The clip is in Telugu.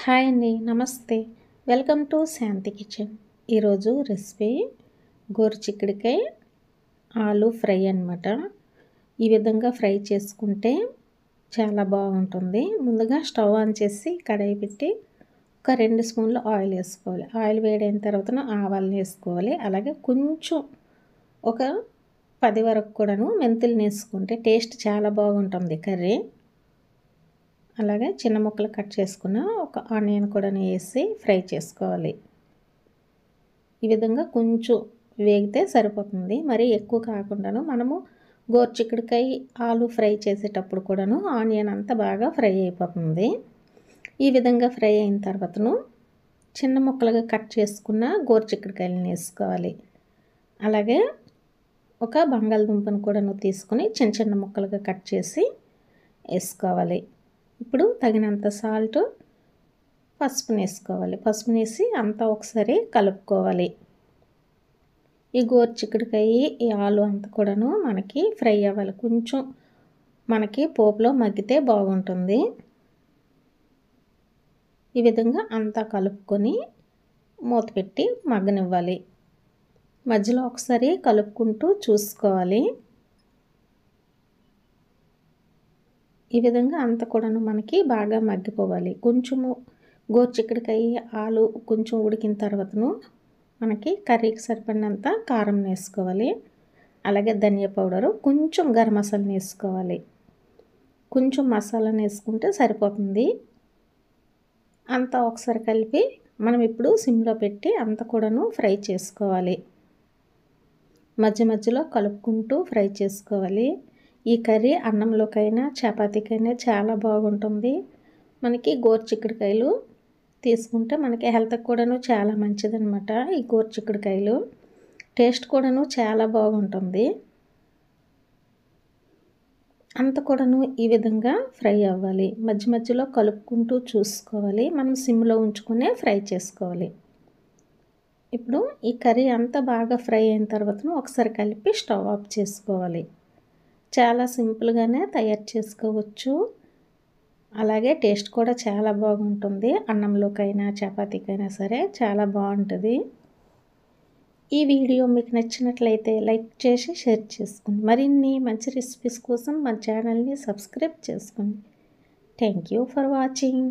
హాయ్ అండి, నమస్తే. Welcome to Shanti kitchen. ఈరోజు రెసిపీ గోరుచిక్కుడుకాయ ఆలు ఫ్రై అన్నమాట. ఈ విధంగా ఫ్రై చేసుకుంటే చాలా బాగుంటుంది. ముందుగా స్టవ్ ఆన్ చేసి కడాయి పెట్టి ఒక 2 స్పూన్లు ఆయిల్ వేసుకోవాలి. ఆయిల్ వేడైన తర్వాత ఆవాలను వేసుకోవాలి. అలాగే కొంచెం ఒక 10 వరకు కూడాను మెంతులు వేసుకుంటే టేస్ట్ చాలా బాగుంటుంది కర్రీ. అలాగే చిన్న ముక్కలు కట్ చేసుకున్న ఒక ఆనియన్ కూడా వేసి ఫ్రై చేసుకోవాలి. ఈ విధంగా కొంచెం వేగితే సరిపోతుంది. మరి ఎక్కువ కాకుండాను మనము గోరుచిక్కుడుకాయ ఆలు ఫ్రై చేసేటప్పుడు కూడాను ఆనియన్ అంతా బాగా ఫ్రై అయిపోతుంది. ఈ విధంగా ఫ్రై అయిన తర్వాతను చిన్న ముక్కలుగా కట్ చేసుకున్న గోరుచిక్కుడుకాయలను వేసుకోవాలి. అలాగే ఒక బంగాళదుంపను కూడాను తీసుకొని చిన్న చిన్న ముక్కలుగా కట్ చేసి వేసుకోవాలి. ఇప్పుడు తగినంత సాల్ట్, పసుపుని వేసుకోవాలి. పసుపుని వేసి అంతా ఒకసారి కలుపుకోవాలి. ఈ గోరుచిక్కుడుకాయ ఈ ఆలు అంతా కూడాను మనకి ఫ్రై అవ్వాలి. కొంచెం మనకి పోపులో మగ్గితే బాగుంటుంది. ఈ విధంగా అంతా కలుపుకొని మూత పెట్టి మగ్గనివ్వాలి. మధ్యలో ఒకసారి కలుపుకుంటూ చూసుకోవాలి. ఈ విధంగా అంతా కూడాను మనకి బాగా మగ్గిపోవాలి. కొంచెము గోరుచిక్కుడుకాయ ఆలు కొంచెం ఉడికిన తర్వాతను మనకి కర్రీకి సరిపడినంత కారం వేసుకోవాలి. అలాగే ధనియా పౌడరు, కొంచెం గరం మసాలా వేసుకోవాలి. కొంచెం మసాలాను వేసుకుంటే సరిపోతుంది. అంతా ఒకసారి కలిపి మనం ఇప్పుడు సిమ్లో పెట్టి అంతా కూడాను ఫ్రై చేసుకోవాలి. మధ్య మధ్యలో కలుపుకుంటూ ఫ్రై చేసుకోవాలి. ఈ కర్రీ అన్నంలోకైనా చపాతీకైనా చాలా బాగుంటుంది. మనకి గోరుచిక్కుడుకాయలు తీసుకుంటే మనకి హెల్త్కి కూడాను చాలా మంచిదన్నమాట. ఈ గోరుచిక్కుడుకాయలు టేస్ట్ కూడాను చాలా బాగుంటుంది. అంత కూడాను ఈ విధంగా ఫ్రై అవ్వాలి. మధ్య మధ్యలో కలుపుకుంటూ చూసుకోవాలి. మనం సిమ్లో ఉంచుకునే ఫ్రై చేసుకోవాలి. ఇప్పుడు ఈ కర్రీ అంతా బాగా ఫ్రై అయిన తర్వాత ఒకసారి కలిపి స్టవ్ ఆఫ్ చేసుకోవాలి. చాలా సింపుల్గానే తయారు చేసుకోవచ్చు. అలాగే టేస్ట్ కూడా చాలా బాగుంటుంది. అన్నంలోకైనా చపాతీకైనా సరే చాలా బాగుంటుంది. ఈ వీడియో మీకు నచ్చినట్లయితే లైక్ చేసి షేర్ చేసుకోండి. మరిన్ని మంచి రెసిపీస్ కోసం మా ఛానల్ని సబ్స్క్రైబ్ చేసుకోండి. Thank you for watching.